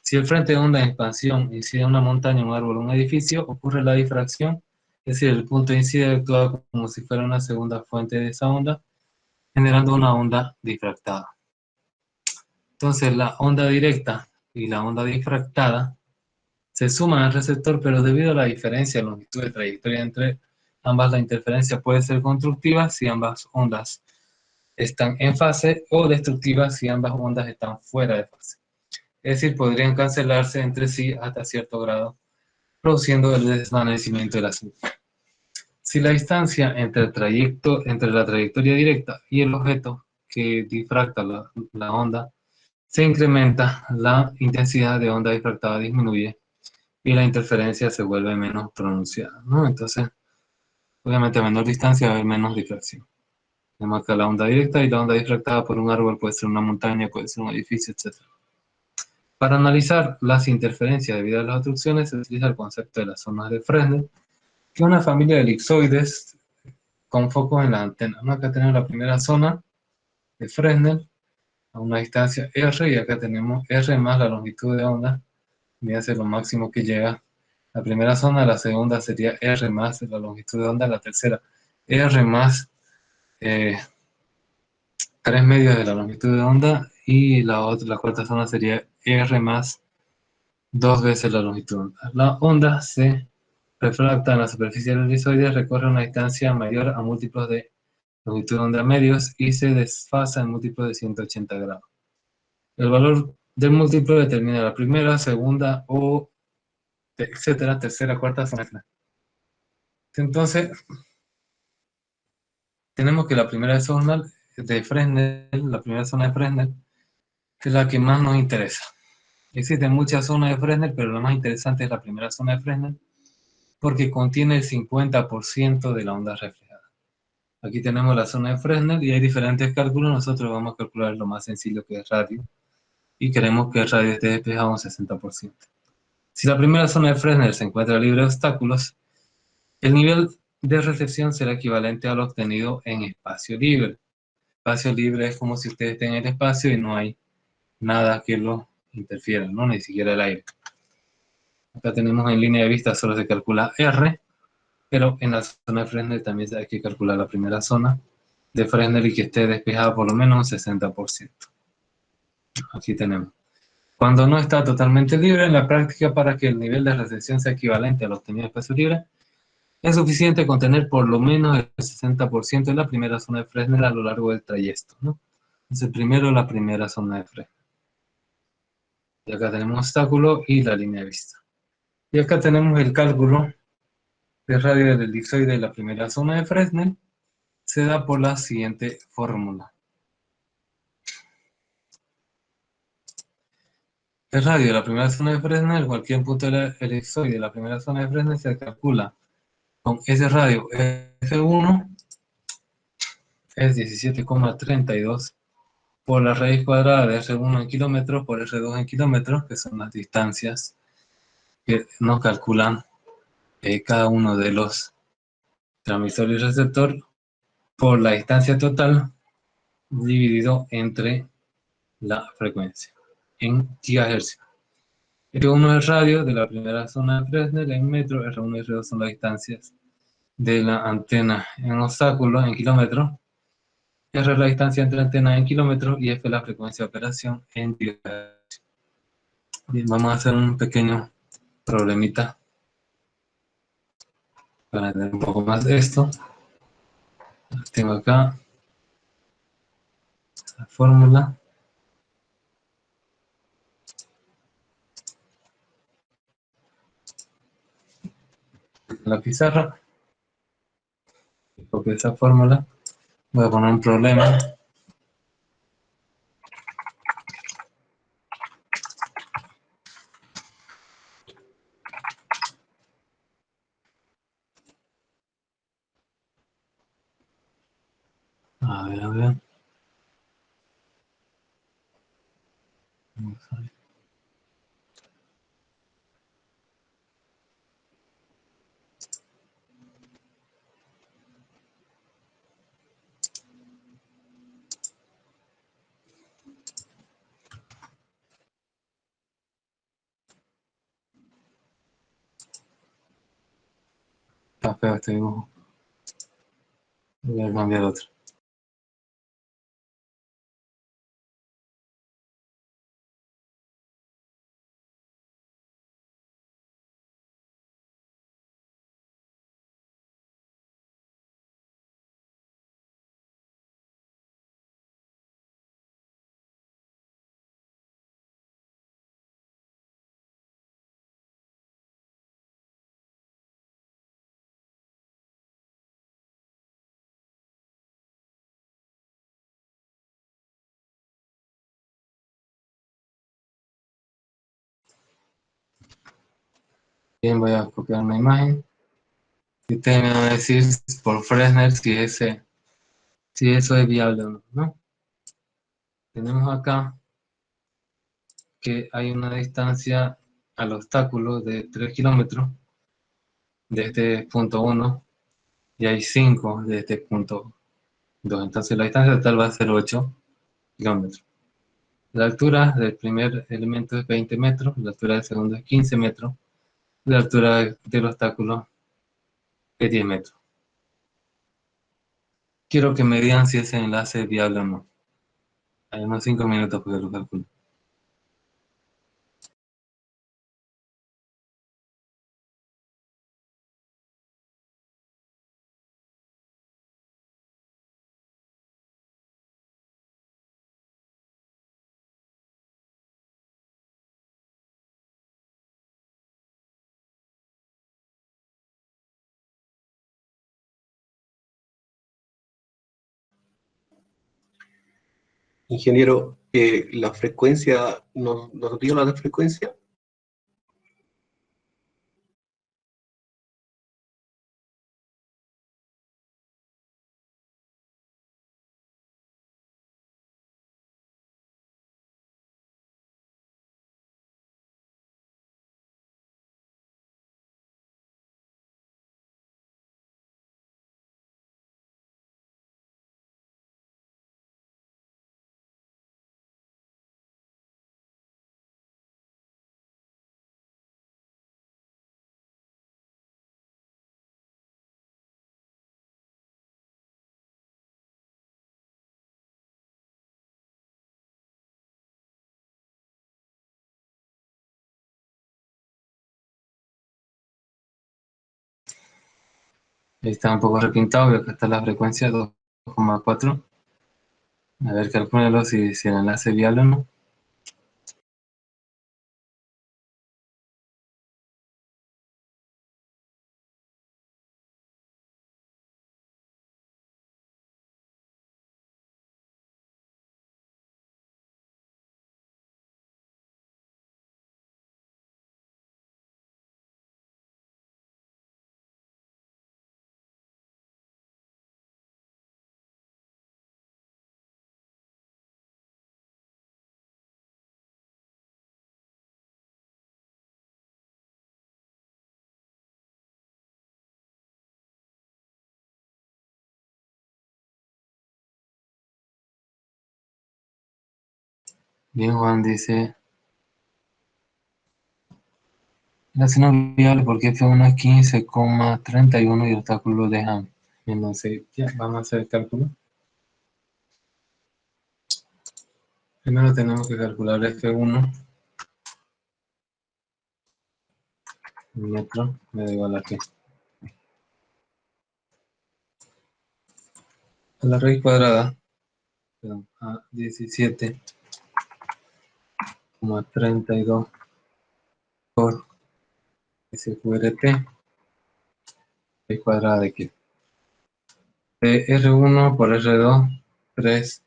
Si el frente de onda en expansión incide en una montaña, un árbol o un edificio, ocurre la difracción, es decir, el punto de incide actúa como si fuera una segunda fuente de esa onda, generando una onda difractada. Entonces, la onda directa y la onda difractada se suman al receptor, pero debido a la diferencia de longitud de trayectoria entre ambas, la interferencia puede ser constructiva si ambas ondas están en fase o destructiva si ambas ondas están fuera de fase. Es decir, podrían cancelarse entre sí hasta cierto grado, produciendo el desvanecimiento de la señal. Si la distancia entre la trayectoria directa y el objeto que difracta la onda se incrementa, la intensidad de onda difractada disminuye y la interferencia se vuelve menos pronunciada, ¿no? Entonces, obviamente a menor distancia va a haber menos difracción. Tenemos acá la onda directa y la onda difractada por un árbol puede ser una montaña, puede ser un edificio, etc. Para analizar las interferencias debido a las obstrucciones se utiliza el concepto de las zonas de Fresnel, que es una familia de elipsoides con focos en la antena, ¿no? Acá tenemos la primera zona de Fresnel a una distancia R, y acá tenemos R más la longitud de onda, y hace lo máximo que llega. La primera zona, la segunda sería R más la longitud de onda, la tercera R más 3 medios de la longitud de onda, y la cuarta zona sería R más 2 veces la longitud de onda. La onda se refracta en la superficie del elipsoide, recorre una distancia mayor a múltiplos de longitud de onda medios y se desfasa en múltiplos de 180 grados. El valor del múltiplo determina la primera, segunda o etcétera, tercera, cuarta zona. Entonces, tenemos que la primera zona de Fresnel, la primera zona de Fresnel, es la que más nos interesa. Existen muchas zonas de Fresnel, pero la más interesante es la primera zona de Fresnel, porque contiene el 50% de la onda reflejada. Aquí tenemos la zona de Fresnel y hay diferentes cálculos. Nosotros vamos a calcular lo más sencillo, que es radio, y queremos que el radio esté despejado un 60%. Si la primera zona de Fresnel se encuentra libre de obstáculos, el nivel de recepción será equivalente a lo obtenido en espacio libre. Espacio libre es como si ustedes estén en el espacio y no hay nada que lo interfiera, ¿no? Ni siquiera el aire. Acá tenemos en línea de vista solo se calcula R, pero en la zona de Fresnel también hay que calcular la primera zona de Fresnel y que esté despejada por lo menos un 60%. Aquí tenemos. Cuando no está totalmente libre, en la práctica, para que el nivel de recepción sea equivalente al obtenido de espacio libre, es suficiente con tener por lo menos el 60% de la primera zona de Fresnel a lo largo del trayecto, ¿no? Entonces, primero la primera zona de Fresnel. Y acá tenemos obstáculo y la línea de vista. Y acá tenemos el cálculo de radio del elipsoide de la primera zona de Fresnel. Se da por la siguiente fórmula. El radio de la primera zona de Fresnel, cualquier punto del elipsoide de la primera zona de Fresnel se calcula con ese radio F1 es 17,32 por la raíz cuadrada de R1 en kilómetros por R2 en kilómetros, que son las distancias que nos calculan cada uno de los transmisor y receptor por la distancia total dividido entre la frecuencia en gigahercios. R1 es el radio de la primera zona de Fresnel en metros, R1 y R2 son las distancias de la antena en obstáculos en kilómetros, R es la distancia entre antenas en kilómetros y F es la frecuencia de operación en gigahercios. Bien, vamos a hacer un pequeño problemita para entender un poco más de esto. Tengo acá la fórmula. La pizarra. Copio esa fórmula. Voy a poner un problema. A ver, a ver. Vamos a ver. Está feo este dibujo. Voy a cambiar otro. Bien, voy a copiar una imagen. Y ustedes me van a decir por Fresnel si eso es viable o no, ¿no? Tenemos acá que hay una distancia al obstáculo de 3 kilómetros de este punto 1 y hay 5 de este punto 2. Entonces la distancia total va a ser 8 kilómetros. La altura del primer elemento es 20 metros, la altura del segundo es 15 metros, y la altura del obstáculo es 10 metros. Quiero que me digan si ese enlace es viable o no. Hay unos 5 minutos porque lo calculo. Ingeniero, la frecuencia, ¿nos dio la frecuencia? Ahí está un poco repintado, y acá está la frecuencia 2,4. A ver, calcúlalo si el enlace es viable o no. Bien, Juan dice, enlace no es viable porque F1 es 15,31 y el cálculo dejan. Entonces, ya, vamos a hacer el cálculo. Primero tenemos que calcular F1 en metro, me da igual a qué. A la raíz cuadrada, perdón, a 17,32 por SQRT, raíz cuadrada de qué. De R1 por R2, 3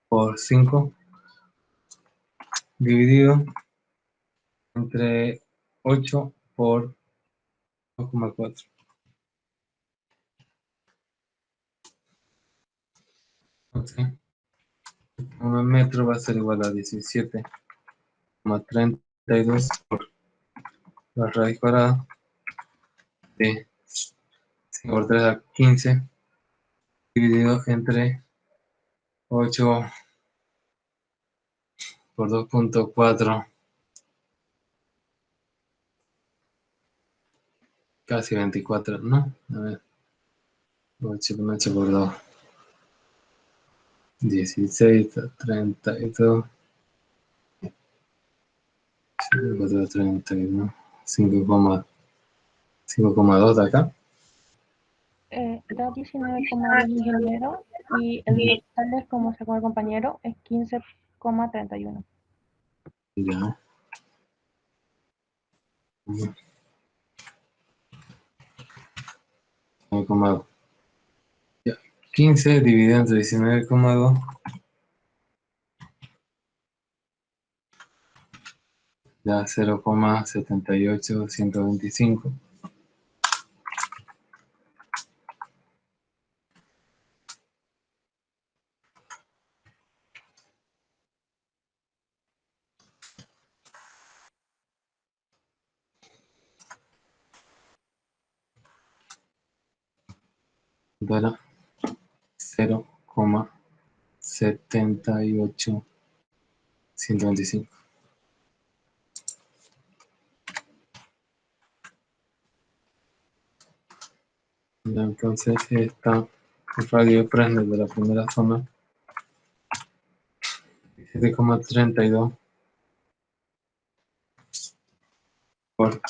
por 5, dividido entre 8 por 2,4. Okay. 1 metro va a ser igual a 17,32 por la raíz cuadrada de 5 por 3 a 15, dividido entre 8 por 2,4, casi 24, ¿no? A ver, 8 por 2, 16, 32, 5 por 2, 32, 5,2 de acá. Da 19,2 ingeniero y el total es, como sacó el compañero, es 15,31. Ya. 9,2. Ya. 15 dividido entre 19,2 da 0,78125. Dará 0,78125. Ya, entonces esta radio Fresnel de la primera zona 7,32 por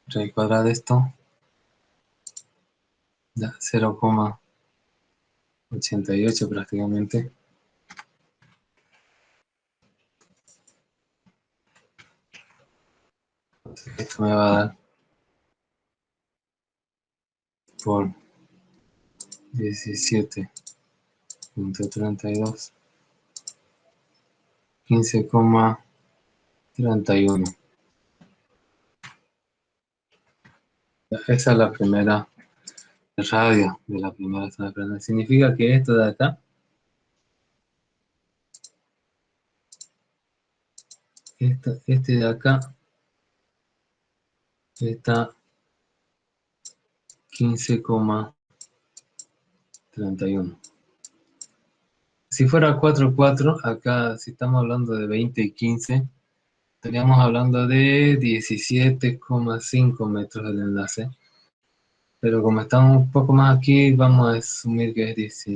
raíz cuadrada de esto da 0,88 prácticamente. Entonces esto me va a dar por 17,32 15,31. Esa es la primera radio de la primera zona Fresnel. Significa que esto de acá, este de acá está 15,31. Si fuera 4,4, acá si estamos hablando de 20 y 15, estaríamos hablando de 17,5 metros del enlace. Pero como estamos un poco más aquí, vamos a asumir que es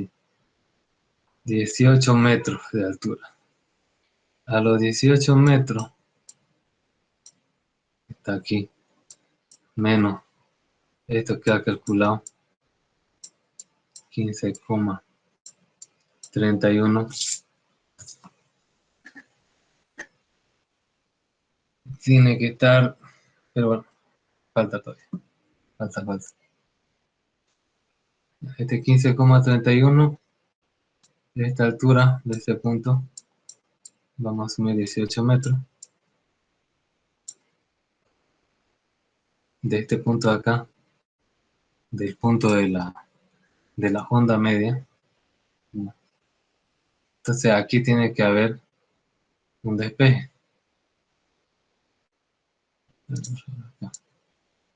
18 metros de altura. A los 18 metros, está aquí, menos, esto queda calculado, 15,31. Tiene que estar, pero bueno, falta todavía, falta. Este 15,31, de esta altura, de este punto, vamos a asumir 18 metros. De este punto de acá, del punto de la onda media. Entonces aquí tiene que haber un despeje.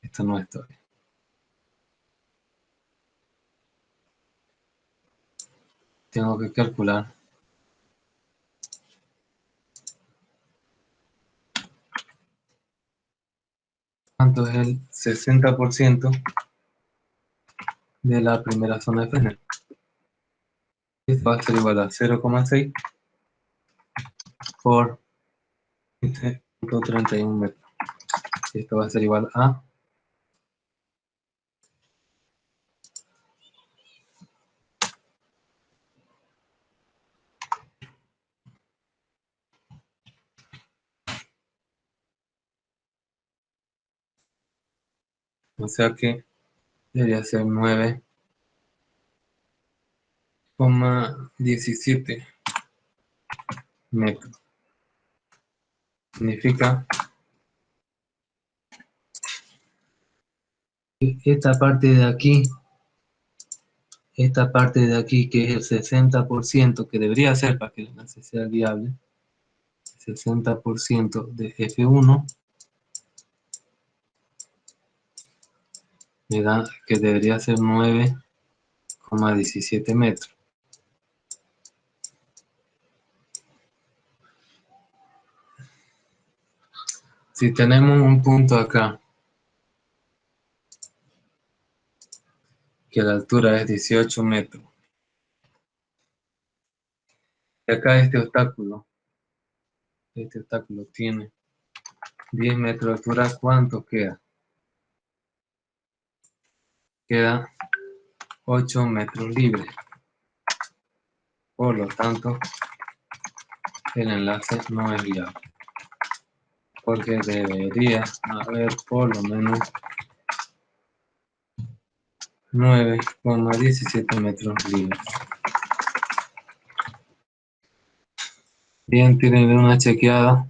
Esto no es todavía. Tengo que calcular cuánto es el 60% de la primera zona de Fresnel. Esto va a ser igual a 0,6 por 15,31 metros. Esto va a ser igual a, o sea que debería ser 9,17 metros. Significa que esta parte de aquí que es el 60%, que debería ser para que el enlace sea viable, 60% de F1 me da que debería ser 9,17 metros. Si tenemos un punto acá, que la altura es 18 metros, y acá este obstáculo tiene 10 metros de altura, ¿cuánto queda? Queda 8 metros libres. Por lo tanto, el enlace no es viable, porque debería haber por lo menos 9,17 metros libres. Bien, tírenle una chequeada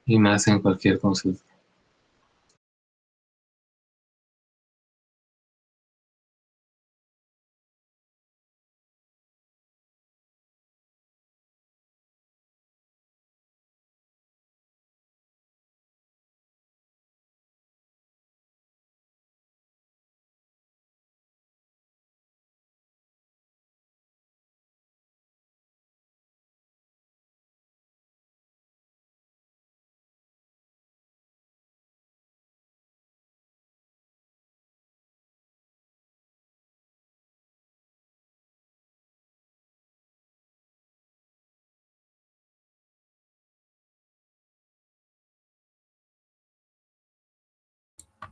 y me hacen cualquier consulta.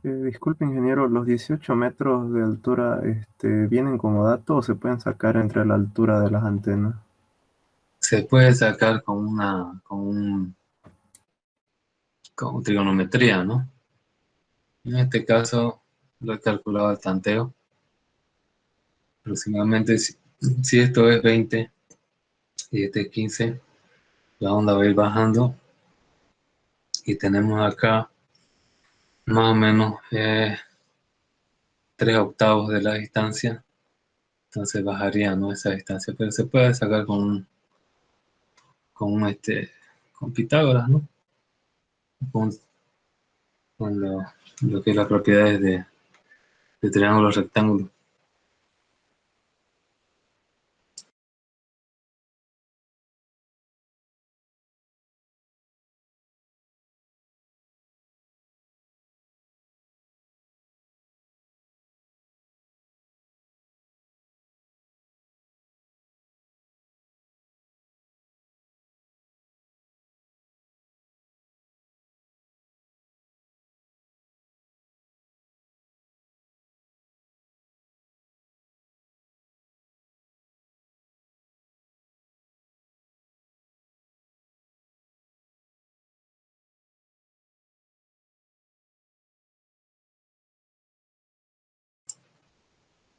Disculpe, ingeniero, ¿los 18 metros de altura vienen como dato o se pueden sacar entre la altura de las antenas? Se puede sacar con trigonometría, ¿no? En este caso lo he calculado al tanteo. Aproximadamente si esto es 20 y este es 15, la onda va a ir bajando y tenemos acá más o menos 3 octavos de la distancia. Entonces bajaría, ¿no?, esa distancia, pero se puede sacar con Pitágoras, ¿no? Con, con lo que es las propiedades de triángulos rectángulos.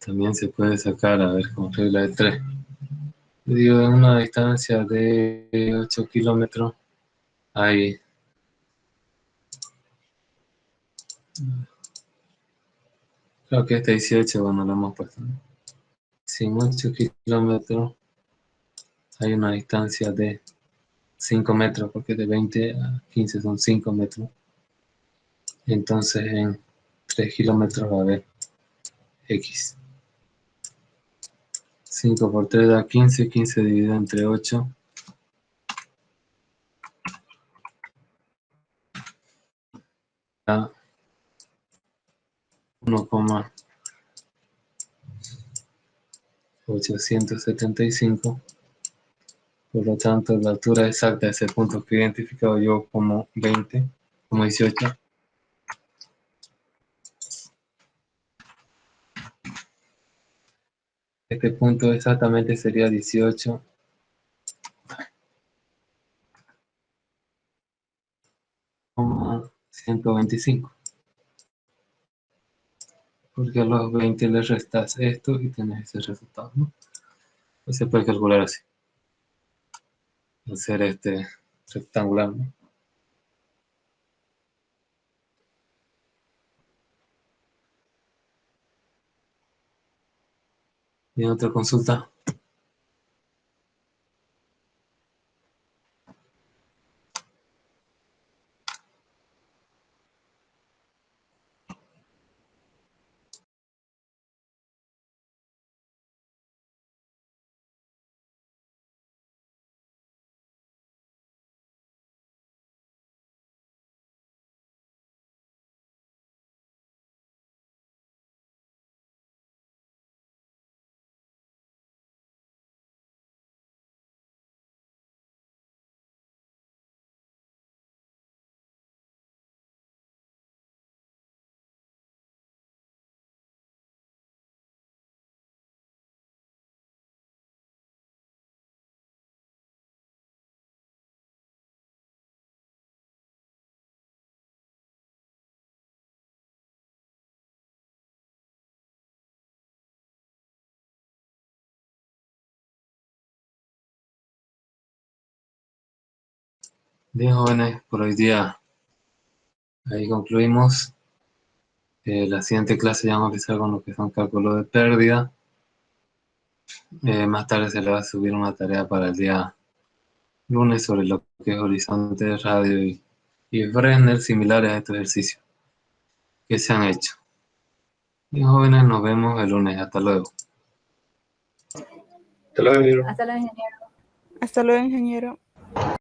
También se puede sacar, a ver, con regla de 3. Digo, en una distancia de 8 kilómetros hay, creo que este 18, bueno, lo hemos puesto, ¿no? Si en 8 kilómetros hay una distancia de 5 metros, porque de 20 a 15 son 5 metros. Entonces en 3 kilómetros va a haber X. 5 por 3 da 15, 15 dividido entre 8 da 1,875. Por lo tanto, la altura exacta de ese punto que he identificado yo como 20, como 18, este punto exactamente sería 18,125. Porque a los 20 le restas esto y tienes ese resultado, ¿no? Pues se puede calcular así. Hacer este rectangular, ¿no? ¿Y otra consulta? Bien, jóvenes, por hoy día ahí concluimos. La siguiente clase ya vamos a empezar con lo que son cálculos de pérdida. Más tarde se le va a subir una tarea para el día lunes sobre lo que es horizonte, radio y Brenner, similares a estos ejercicios que se han hecho. Bien, jóvenes, nos vemos el lunes. Hasta luego. Hasta luego, ingeniero. Hasta luego, ingeniero. Hasta luego, ingeniero.